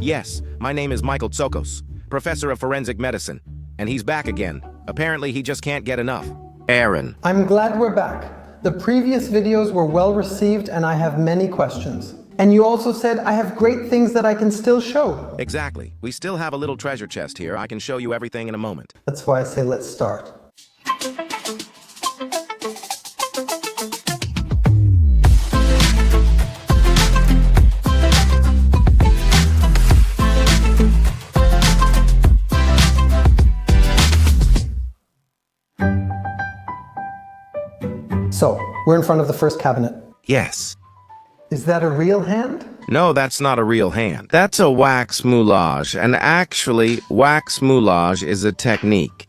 Yes, my name is Michael Tsokos, professor of forensic medicine, and he's back again. Apparently, he just can't get enough. Aaron. I'm glad we're back. The previous videos were well received and I have many questions. And you also said I have great things that I can still show. Exactly. We still have a little treasure chest here. I can show you everything in a moment. That's why I say let's start. So, we're in front of the first cabinet. Yes. Is that a real hand? No, that's not a real hand. That's a wax moulage, and actually, wax moulage is a technique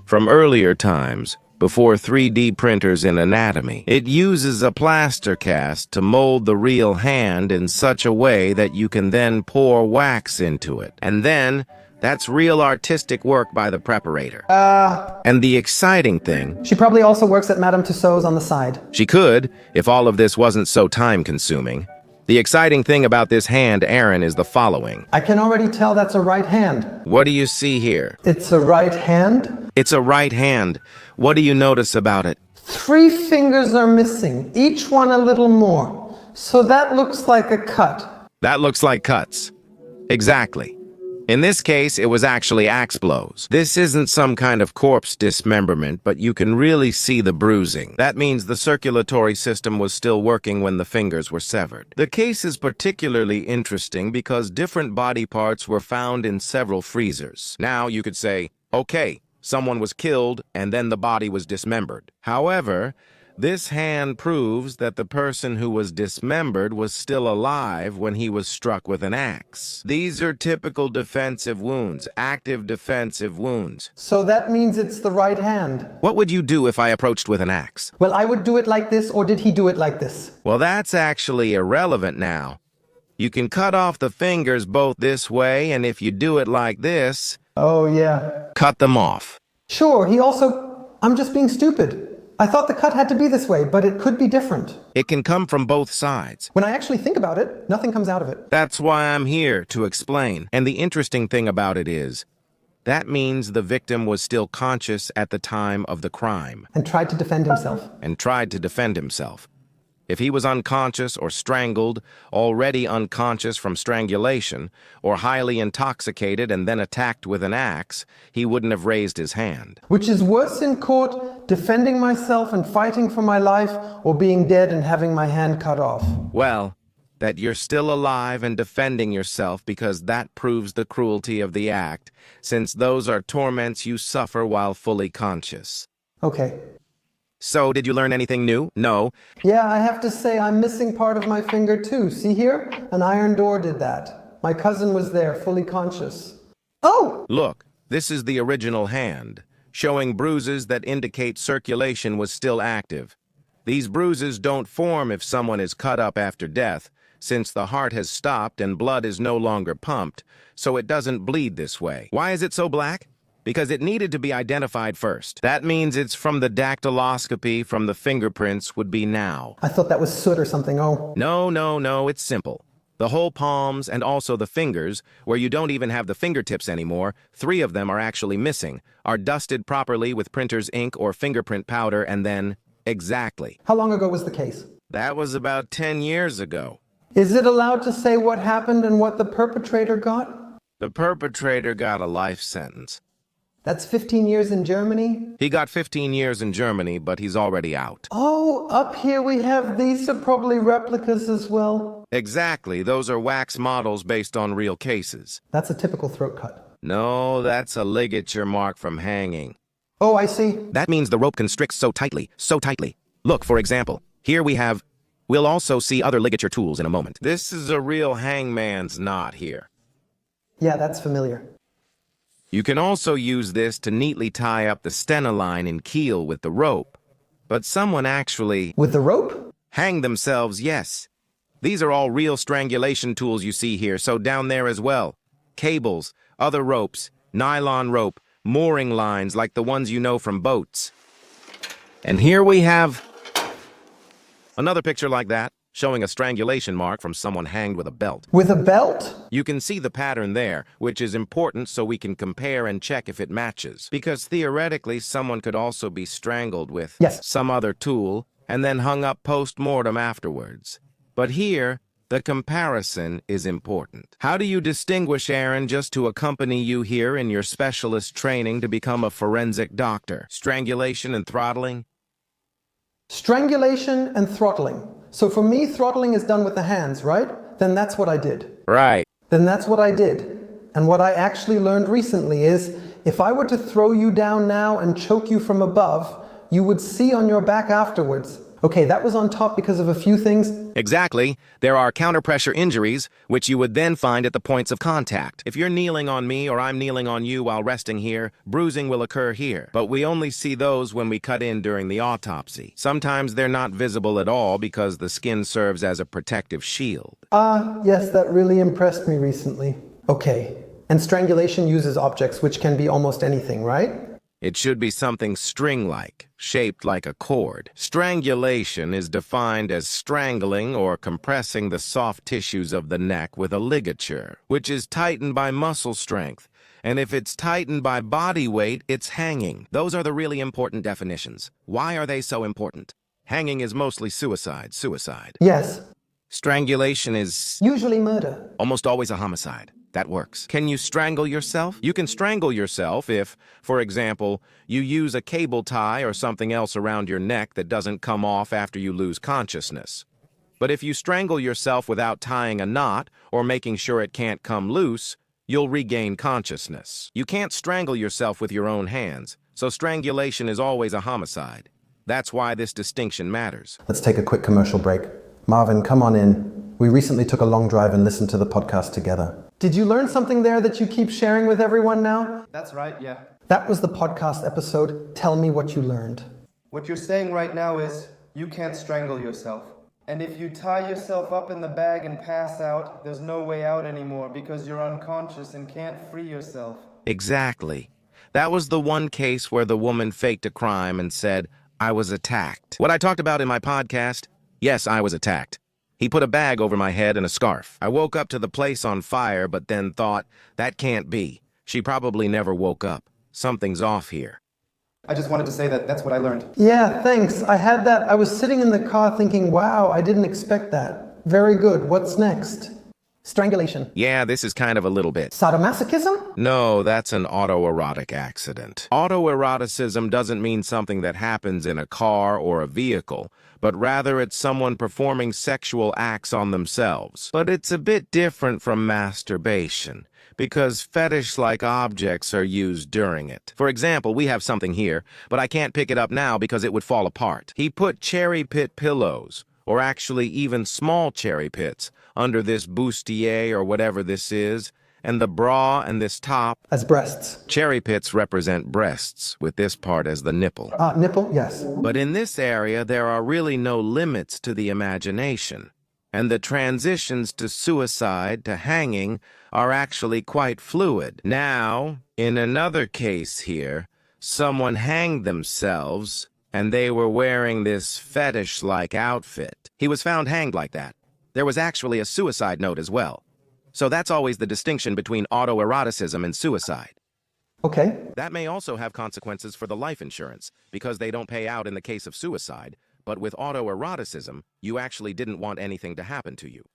from earlier times, before 3D printers in anatomy. It uses a plaster cast to mold the real hand in such a way that you can then pour wax into it. And then, that's real artistic work by the preparator. And the exciting thing... She probably also works at Madame Tussauds on the side. She could, if all of this wasn't so time-consuming. The exciting thing about this hand, Aaron, is the following. I can already tell that's a right hand. What do you see here? It's a right hand? It's a right hand. What do you notice about it? 3 fingers are missing, each one a little more. So that looks like a cut. That looks like cuts. Exactly. In this case, it was actually axe blows. This isn't some kind of corpse dismemberment, but you can really see the bruising. That means the circulatory system was still working when the fingers were severed. The case is particularly interesting because different body parts were found in several freezers. Now you could say, okay, someone was killed and then the body was dismembered. However, this hand proves that the person who was dismembered was still alive when he was struck with an axe. These are typical defensive wounds, active defensive wounds. So that means it's the right hand. What would you do if I approached with an axe? Well, I would do it like this, or did he do it like this? Well, that's actually irrelevant now. You can cut off the fingers both this way, and if you do it like this... Oh, yeah. Cut them off. Sure, he also... I'm just being stupid. I thought the cut had to be this way, but it could be different. It can come from both sides. When I actually think about it, nothing comes out of it. That's why I'm here, to explain. And the interesting thing about it is, that means the victim was still conscious at the time of the crime. And tried to defend himself. If he was unconscious or strangled, already unconscious from strangulation, or highly intoxicated and then attacked with an axe, he wouldn't have raised his hand. Which is worse in court, defending myself and fighting for my life, or being dead and having my hand cut off? Well, that you're still alive and defending yourself because that proves the cruelty of the act, since those are torments you suffer while fully conscious. Okay. So, did you learn anything new? No. Yeah, I have to say I'm missing part of my finger too. See here? An iron door did that. My cousin was there, fully conscious. Oh! Look, this is the original hand, showing bruises that indicate circulation was still active. These bruises don't form if someone is cut up after death, since the heart has stopped and blood is no longer pumped, so it doesn't bleed this way. Why is it so black? Because it needed to be identified first. That means it's from the dactyloscopy from the fingerprints would be now. I thought that was soot or something. Oh. No, it's simple. The whole palms and also the fingers, where you don't even have the fingertips anymore, 3 of them are actually missing, are dusted properly with printer's ink or fingerprint powder and then... Exactly. How long ago was the case? That was about 10 years ago. Is it allowed to say what happened and what the perpetrator got? The perpetrator got a life sentence. That's 15 years in Germany? He got 15 years in Germany, but he's already out. Oh, up here we have these are probably replicas as well. Exactly. Those are wax models based on real cases. That's a typical throat cut. No, that's a ligature mark from hanging. Oh, I see. That means the rope constricts so tightly. Look, for example, here we have... We'll also see other ligature tools in a moment. This is a real hangman's knot here. Yeah, that's familiar. You can also use this to neatly tie up the stenoline and keel with the rope. But someone actually... With the rope? Hanged themselves, yes. These are all real strangulation tools you see here, so down there as well. Cables, other ropes, nylon rope, mooring lines like the ones you know from boats. And here we have... another picture like that. showing a strangulation mark from someone hanged with a belt. With a belt? You can see the pattern there, which is important so we can compare and check if it matches. Because theoretically, someone could also be strangled with some other tool and then hung up post-mortem afterwards. But here, the comparison is important. How do you distinguish, Aaron, just to accompany you here in your specialist training to become a forensic doctor? Strangulation and throttling? Strangulation and throttling. So for me, throttling is done with the hands, right? Then that's what I did. Right. Then that's what I did. And what I actually learned recently is, if I were to throw you down now and choke you from above, you would see on your back afterwards. Okay, that was on top because of a few things. Exactly. There are counterpressure injuries, which you would then find at the points of contact. If you're kneeling on me or I'm kneeling on you while resting here, bruising will occur here. But we only see those when we cut in during the autopsy. Sometimes they're not visible at all because the skin serves as a protective shield. Yes, that really impressed me recently. Okay, and strangulation uses objects, which can be almost anything, right? It should be something string-like, shaped like a cord. Strangulation is defined as strangling or compressing the soft tissues of the neck with a ligature, which is tightened by muscle strength. And if it's tightened by body weight, it's hanging. Those are the really important definitions. Why are they so important? Hanging is mostly suicide. Yes. Strangulation is usually murder. Almost always a homicide. That works. Can you strangle yourself? You can strangle yourself if, for example, you use a cable tie or something else around your neck that doesn't come off after you lose consciousness. But if you strangle yourself without tying a knot or making sure it can't come loose, you'll regain consciousness. You can't strangle yourself with your own hands, so strangulation is always a homicide. That's why this distinction matters. Let's take a quick commercial break. Marvin, come on in. We recently took a long drive and listened to the podcast together. Did you learn something there that you keep sharing with everyone now? That's right, yeah. That was the podcast episode, Tell Me What You Learned. What you're saying right now is, you can't strangle yourself. And if you tie yourself up in the bag and pass out, there's no way out anymore because you're unconscious and can't free yourself. Exactly. That was the one case where the woman faked a crime and said, I was attacked. What I talked about in my podcast? Yes, I was attacked. He put a bag over my head and a scarf. I woke up to the place on fire, but then thought, that can't be. She probably never woke up. Something's off here. I just wanted to say that that's what I learned. Yeah, thanks. I had that. I was sitting in the car thinking, wow, I didn't expect that. Very good. What's next? Strangulation. Yeah, this is kind of a little bit. Sadomasochism? No, that's an autoerotic accident. Autoeroticism doesn't mean something that happens in a car or a vehicle, but rather it's someone performing sexual acts on themselves. But it's a bit different from masturbation, because fetish-like objects are used during it. For example, we have something here, but I can't pick it up now because it would fall apart. He put cherry pit pillows, or actually even small cherry pits, under this bustier or whatever this is, and the bra and this top as breasts. Cherry pits represent breasts, with this part as the nipple. Nipple, yes. But in this area, there are really no limits to the imagination, and the transitions to suicide to hanging are actually quite fluid. Now, in another case here, someone hanged themselves, and they were wearing this fetish-like outfit. He was found hanged like that. There was actually a suicide note as well. So that's always the distinction between autoeroticism and suicide. Okay. That may also have consequences for the life insurance, because they don't pay out in the case of suicide. But with autoeroticism, you actually didn't want anything to happen to you.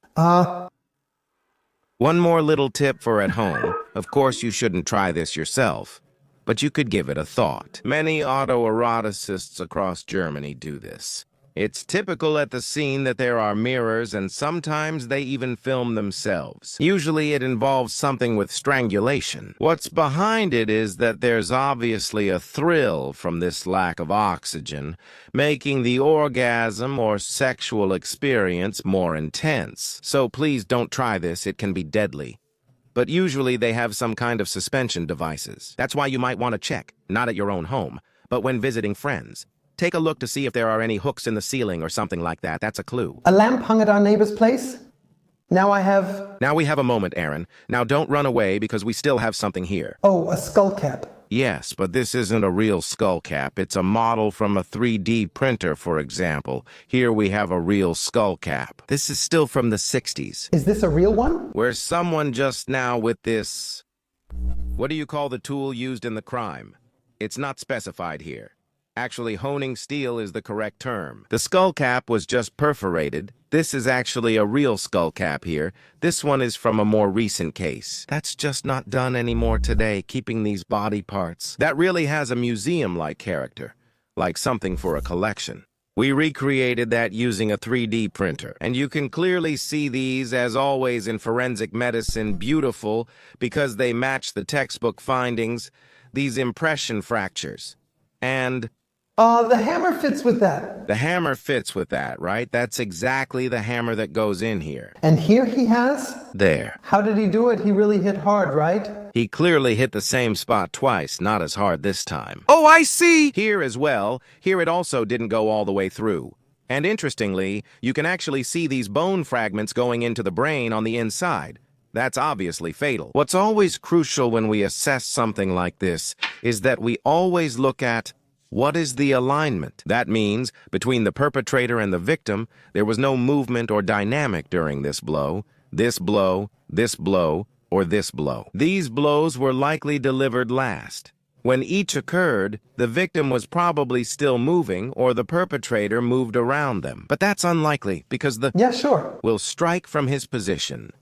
One more little tip for at home. Of course, you shouldn't try this yourself, but you could give it a thought. Many autoeroticists across Germany do this. It's typical at the scene that there are mirrors, and sometimes they even film themselves. Usually it involves something with strangulation. What's behind it is that there's obviously a thrill from this lack of oxygen, making the orgasm or sexual experience more intense. So please don't try this, it can be deadly. But usually they have some kind of suspension devices. That's why you might want to check, not at your own home, but when visiting friends. Take a look to see if there are any hooks in the ceiling or something like that. That's a clue. A lamp hung at our neighbor's place? Now we have a moment, Aaron. Now don't run away because we still have something here. Oh, a skullcap. Yes, but this isn't a real skullcap. It's a model from a 3D printer, for example. Here we have a real skullcap. This is still from the 60s. Is this a real one? Where someone just now with this... What do you call the tool used in the crime? It's not specified here. Actually, honing steel is the correct term. The skullcap was just perforated. This is actually a real skullcap here. This one is from a more recent case. That's just not done anymore today, keeping these body parts. That really has a museum-like character, like something for a collection. We recreated that using a 3D printer, and you can clearly see these, as always in forensic medicine, beautiful because they match the textbook findings, these impression fractures. And... the hammer fits with that. the hammer fits with that, right? That's exactly the hammer that goes in here. And here he has? There. How did he do it? He really hit hard, right? He clearly hit the same spot twice, not as hard this time. Oh, I see! Here as well, here it also didn't go all the way through. And interestingly, you can actually see these bone fragments going into the brain on the inside. That's obviously fatal. What's always crucial when we assess something like this is that we always look at what is the alignment. That means, between the perpetrator and the victim, there was no movement or dynamic during this blow, or this blow. These blows were likely delivered last. When each occurred, the victim was probably still moving or the perpetrator moved around them. But that's unlikely because the Yeah, sure. will strike from his position.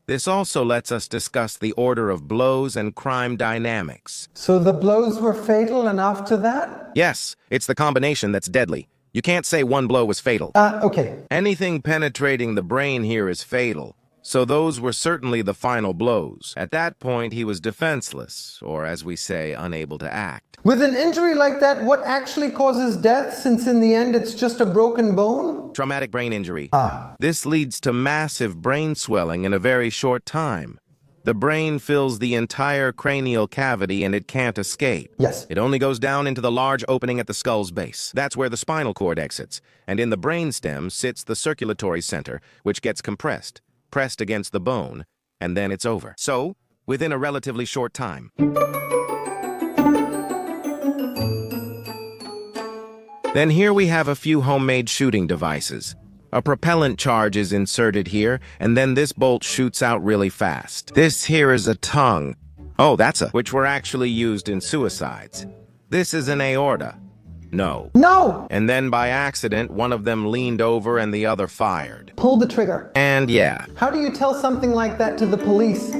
This also lets us discuss the order of blows and crime dynamics. So the blows were fatal, and after that? Yes, it's the combination that's deadly. You can't say one blow was fatal. Okay. Anything penetrating the brain here is fatal. So those were certainly the final blows. At that point, he was defenseless, or as we say, unable to act. With an injury like that, what actually causes death, since in the end it's just a broken bone? Traumatic brain injury. This leads to massive brain swelling in a very short time. The brain fills the entire cranial cavity and it can't escape. Yes. It only goes down into the large opening at the skull's base. That's where the spinal cord exits. And in the brainstem sits the circulatory center, which gets compressed, pressed against the bone, and then it's over. So, within a relatively short time. Then here we have a few homemade shooting devices. A propellant charge is inserted here, and then this bolt shoots out really fast. This here is a tongue. Oh, which were actually used in suicides. This is an aorta. No. No! And then by accident, one of them leaned over and the other fired. Pull the trigger. And yeah. How do you tell something like that to the police?